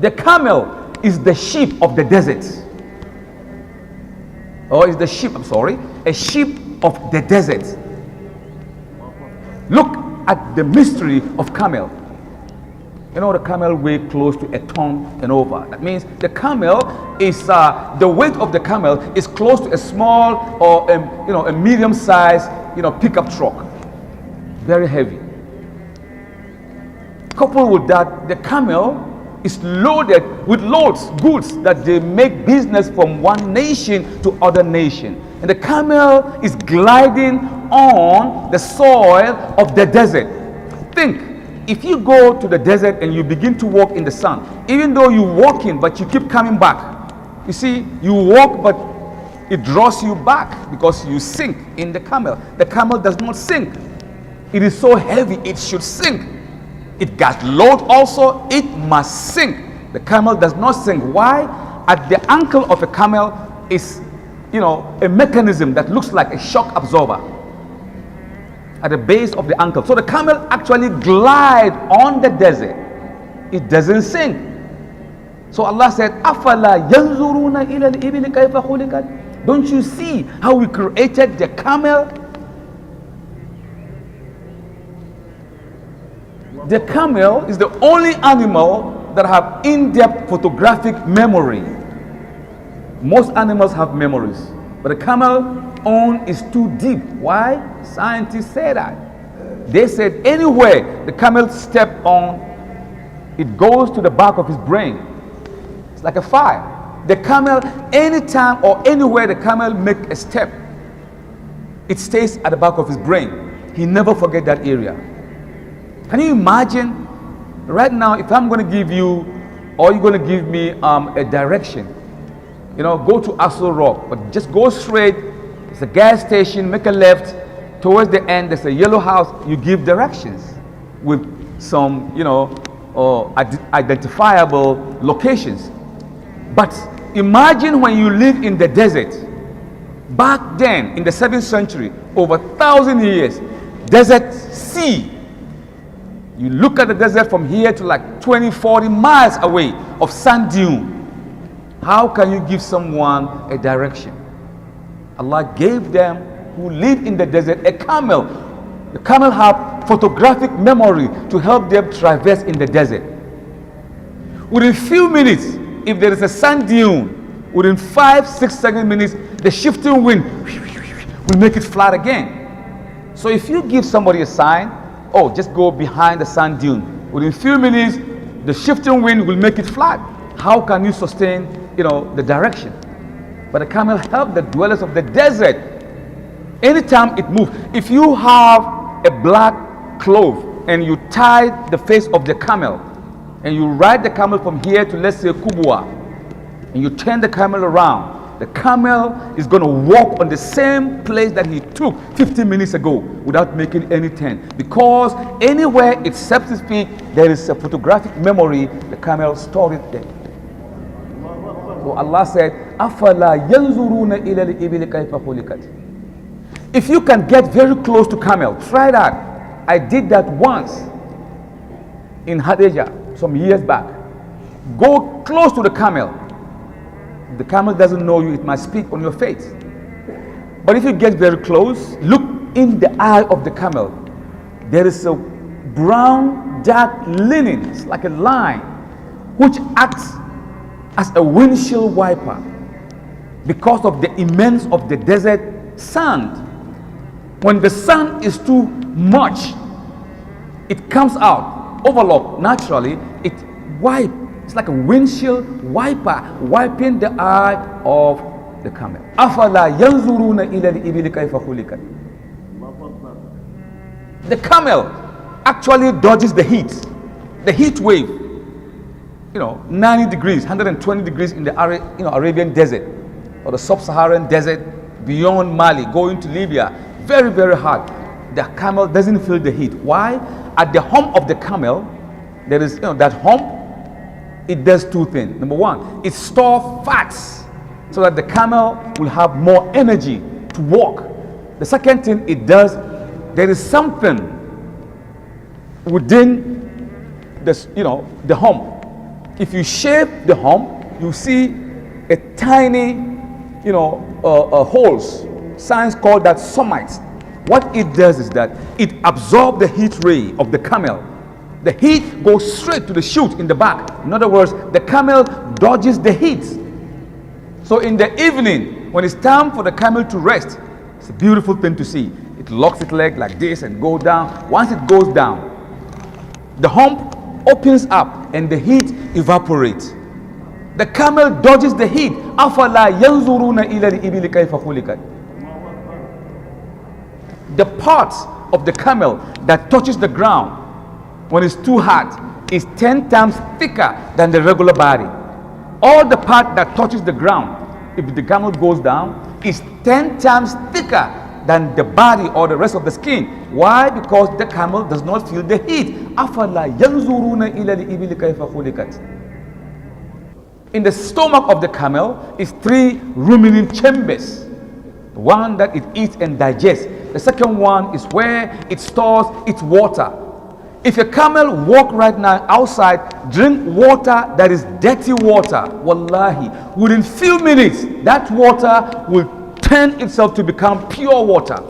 The camel is the sheep of the desert. Or is the sheep, I'm sorry, a sheep of the desert. Look at the mystery of camel. You know, the camel weighs close to a ton and over. That means the camel is, the weight of the camel is close to a small or a medium-sized, pickup truck. Very heavy. Coupled with that, the camel is loaded with loads, goods that they make business from one nation to other nation. And the camel is gliding on the soil of the desert. Think, if you go to the desert and you begin to walk in the sun, even though you're walking, but you keep coming back. You see, you walk, but it draws you back because you sink in the camel. The camel does not sink. It is so heavy, it should sink. It got load also, it must sink. The camel does not sink. Why? At the ankle of a camel is, a mechanism that looks like a shock absorber at the base of the ankle. So the camel actually glides on the desert. It doesn't sink. So Allah said, "Afala yanzuruna ila al-ibli kayfa khuliqat?" Don't you see how we created the camel? The camel is the only animal that have in-depth photographic memory. Most animals have memories, but the camel own is too deep. Why? Scientists say that. They said anywhere the camel step on, it goes to the back of his brain. It's like a fire. The camel, anytime or anywhere the camel make a step, it stays at the back of his brain. He never forget that area. Can you imagine? Right now, if I'm going to give you, or you're going to give me a direction, go to Astor Rock, but just go straight. It's a gas station, make a left. Towards the end, there's a yellow house. You give directions with some, identifiable locations. But imagine when you live in the desert. Back then, in the 7th century, over 1,000 years, desert sea. You look at the desert from here to like 20, 40 miles away of sand dune. How can you give someone a direction? Allah gave them who live in the desert a camel. The camel have photographic memory to help them traverse in the desert. Within few minutes, if there is a sand dune, within 5, 6, 7 minutes, the shifting wind will make it flat again. So if you give somebody a sign, just go behind the sand dune. Within few minutes, the shifting wind will make it flat. How can you sustain, the direction? But the camel helped the dwellers of the desert. Anytime it moves, if you have a black cloth and you tie the face of the camel and you ride the camel from here to, let's say, Kubwa, and you turn the camel around, the camel is going to walk on the same place that he took 15 minutes ago without making any turn. Because anywhere it sets its feet, there is a photographic memory. The camel stored it there. So Allah said, "Afala yanzuruna ila al-ibli kayfa khuliqat." If you can get very close to camel, try that. I did that once in Hadejia some years back. Go close to the camel. The camel doesn't know you, it might speak on your face. But if you get very close, look in the eye of the camel. There is a brown, dark linen, it's like a line, which acts as a windshield wiper because of the immense of the desert sand. When the sun is too much, it comes out, overlap naturally, it wipes. It's like a windshield wiper wiping the eye of the camel. Afala yanzuruna ila al-ibli kayfa khuliqat. The camel actually dodges the heat wave. 90 degrees, 120 degrees in the Arabian desert or the sub-Saharan desert beyond Mali, going to Libya. Very, very hot. The camel doesn't feel the heat. Why? At the hump of the camel, there is, that hump, it does two things. Number one, it stores fats so that the camel will have more energy to walk. The second thing it does, there is something within this, the hump. If you shave the hump, you see a tiny, holes. Science called that somites. What it does is that it absorbs the heat ray of the camel. The heat goes straight to the chute in the back. In other words, the camel dodges the heat. So in the evening, when it's time for the camel to rest, it's a beautiful thing to see. It locks its leg like this and goes down. Once it goes down, the hump opens up and the heat evaporates. The camel dodges the heat. أَفَلَا يَنْظُرُونَ إِلَى الْإِبِلِ كَيْفَ خُلِقَتْ. The part of the camel that touches the ground when it's too hot is 10 times thicker than the regular body. All the part that touches the ground, if the camel goes down, is 10 times thicker than the body or the rest of the skin. Why? Because the camel does not feel the heat. أَفَلَا يَنْظُرُونَ إِلَى الْإِبِلِ كَيْفَ خُلِقَتْ. In the stomach of the camel is 3 ruminant chambers. The one that it eats and digests. The second one is where it stores its water. If a camel walk right now outside, drink water that is dirty water, wallahi, within few minutes, that water will turn itself to become pure water.